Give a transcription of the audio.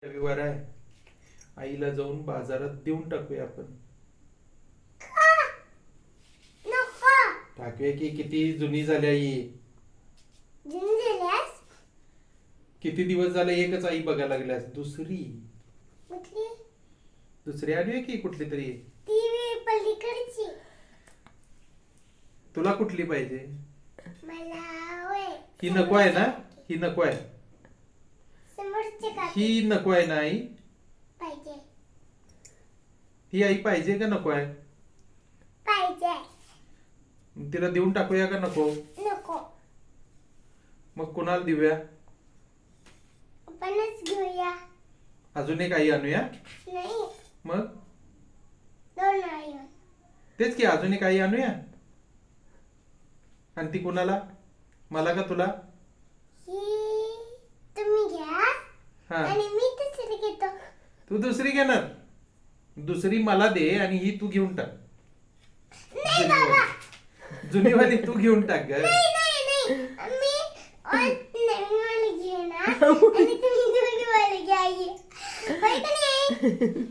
रविवार आहे. आईला जाऊन बाजारात देऊन टाकूया आपण. टाकूया की किती जुनी झाली आई. किती दिवस झाले एकच आई बघायला लागल्यास. दुसरी आली की कुठली तरी. तुला कुठली पाहिजे. ही नको आहे ना. ही नको आहे. ही नको आहे ना आई. ही आई पाहिजे का नको आहे. तिला देऊन टाकूया का नको. मग कुणाला देऊया. घेऊया. अजून एक आई आणूया. नाही, मग दोन आई. तेच की अजून एक आई आणूया. आणि ती कुणाला. मला का तुला. तुम्ही घ्या हा आणि मी दुसरी घेतो. तू दुसरी घेणार. दुसरी मला दे आणि ही तू घेऊन टाक. नाही बाबा. जुनीवाली तू घेऊन टाक ग. नाही मी नवीनवाली घेणार आणि तुम्ही जुनीवाली घ्या. होय का नाही?